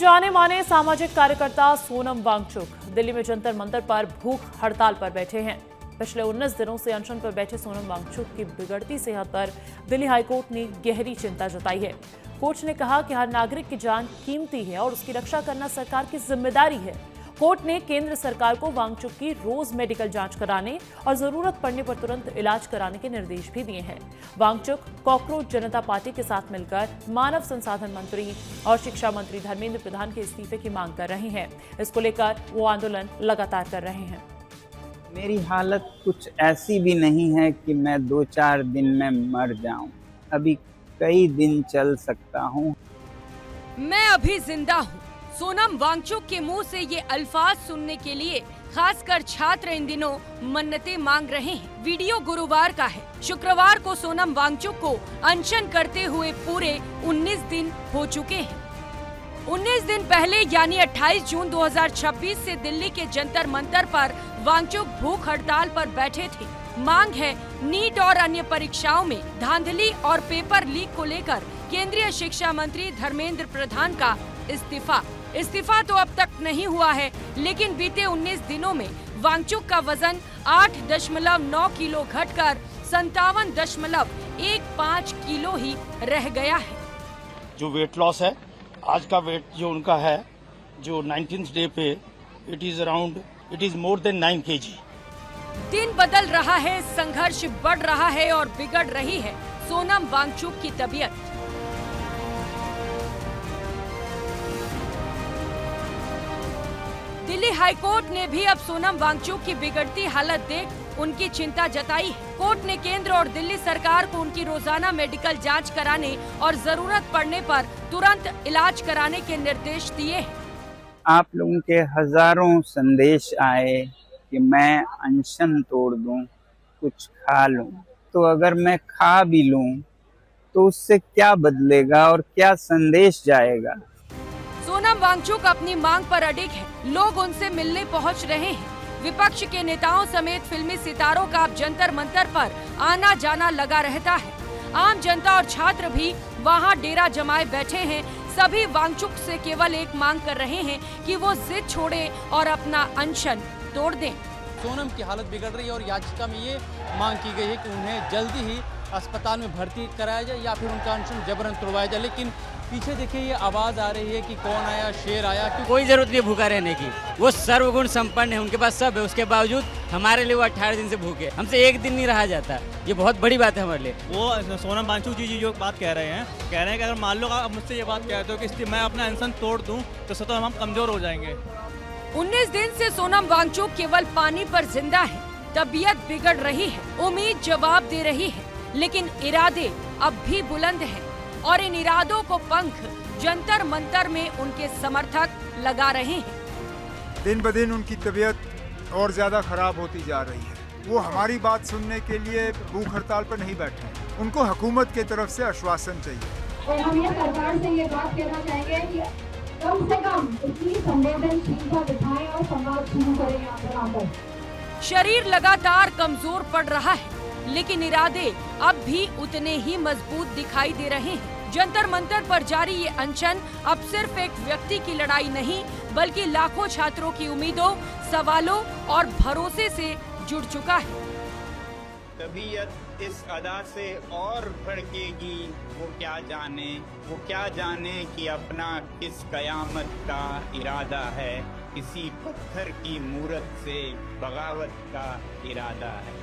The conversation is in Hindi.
जाने माने सामाजिक कार्यकर्ता सोनम वांगचुक दिल्ली में जंतर मंतर पर भूख हड़ताल पर बैठे हैं। पिछले 19 दिनों से अनशन पर बैठे सोनम वांगचुक की बिगड़ती सेहत पर दिल्ली हाईकोर्ट ने गहरी चिंता जताई है। कोर्ट ने कहा कि हर नागरिक की जान कीमती है और उसकी रक्षा करना सरकार की जिम्मेदारी है। कोर्ट ने केंद्र सरकार को वांगचुक की रोज मेडिकल जांच कराने और जरूरत पड़ने पर तुरंत इलाज कराने के निर्देश भी दिए हैं। वांगचुक कॉकरोच जनता पार्टी के साथ मिलकर मानव संसाधन मंत्री और शिक्षा मंत्री धर्मेंद्र प्रधान के इस्तीफे की मांग कर रहे हैं। इसको लेकर वो आंदोलन लगातार कर रहे हैं। मेरी हालत कुछ ऐसी भी नहीं है कि मैं 2-4 दिन में मर जाऊं। अभी कई दिन चल सकता हूं। मैं अभी जिंदा हूं। सोनम वांगचुक के मुंह से ये अल्फाज सुनने के लिए खासकर छात्र इन दिनों मन्नतें मांग रहे हैं। वीडियो गुरुवार का है। शुक्रवार को सोनम वांगचुक को अनशन करते हुए पूरे 19 दिन हो चुके हैं। 19 दिन पहले यानी 28 जून 2026 से दिल्ली के जंतर मंतर पर वांगचुक भूख हड़ताल पर बैठे थे। मांग है नीट और अन्य परीक्षाओं में धांधली और पेपर लीक को लेकर केंद्रीय शिक्षा मंत्री धर्मेंद्र प्रधान का इस्तीफा तो अब तक नहीं हुआ है, लेकिन बीते 19 दिनों में वांगचुक का वजन 8.9 किलो घटकर 57.15 किलो ही रह गया है। जो वेट लॉस है, आज का वेट जो उनका है, जो 19th डे पे it is more than 9 kg। दिन बदल रहा है, संघर्ष बढ़ रहा है और बिगड़ रही है सोनम वांगचुक की तबीयत। दिल्ली हाईकोर्ट ने भी अब सोनम वांगचुक की बिगड़ती हालत देख उनकी चिंता जताई है। कोर्ट ने केंद्र और दिल्ली सरकार को उनकी रोजाना मेडिकल जांच कराने और जरूरत पड़ने पर तुरंत इलाज कराने के निर्देश दिए हैं। आप लोगों के हजारों संदेश आए कि मैं अनशन तोड़ दूं, कुछ खा लूं। तो अगर मैं खा भी लूं तो उससे क्या बदलेगा और क्या संदेश जाएगा? सोनम वांगचुक अपनी मांग पर अडिग है। लोग उनसे मिलने पहुंच रहे हैं। विपक्ष के नेताओं समेत फिल्मी सितारों का अब जंतर मंतर पर आना जाना लगा रहता है। आम जनता और छात्र भी वहां डेरा जमाए बैठे हैं। सभी वांगचुक से केवल एक मांग कर रहे हैं कि वो जिद छोड़े और अपना अनशन तोड़ दें। सोनम की हालत बिगड़ रही है और याचिका में ये मांग की गई है कि उन्हें जल्दी ही अस्पताल में भर्ती कराया जाए या फिर उनका अनशन जबरन तोड़वाया जाए। लेकिन पीछे देखिए ये आवाज आ रही है कि कौन आया, शेर आया। कोई जरूरत नहीं भूखा रहने की, वो सर्वगुण संपन्न है, उनके पास सब है। उसके बावजूद हमारे लिए वो 18 दिन से भूखे, हमसे एक दिन नहीं रहा जाता। ये बहुत बड़ी बात है हमारे लिए। वो सोनम वांगचुक जी जो बात कह रहे हैं कि अगर मान लो आप मुझसे ये बात कहते हो कि मैं अपना अनशन तोड़ दूं तो स्वतः हम कमजोर हो जाएंगे। 19 दिन से सोनम वांगचुक केवल पानी पर जिंदा है। तबीयत बिगड़ रही है, उम्मीद जवाब दे रही है, लेकिन इरादे अब भी बुलंद हैं और इन इरादों को पंख जंतर मंतर में उनके समर्थक लगा रहे हैं। दिन ब दिन उनकी तबीयत और ज्यादा खराब होती जा रही है। वो हमारी बात सुनने के लिए भूख हड़ताल पर नहीं बैठे। उनको हुकूमत की तरफ से आश्वासन चाहिए। और हम ये सरकार से ये बात कहना चाहेंगे कि कम से कम इतनी संवेदनशीलता दिखाएं और संवाद शुरू करें यहाँ पर आकर। शरीर लगातार कमजोर पड़ रहा है, लेकिन इरादे अब भी उतने ही मजबूत दिखाई दे रहे हैं। जंतर मंतर पर जारी ये अनशन अब सिर्फ एक व्यक्ति की लड़ाई नहीं, बल्कि लाखों छात्रों की उम्मीदों, सवालों और भरोसे से जुड़ चुका है। तबीयत इस अदा से और भड़केगी, वो क्या जाने कि अपना किस कयामत का इरादा है। किसी पत्थर की मूरत से बगावत का इरादा है।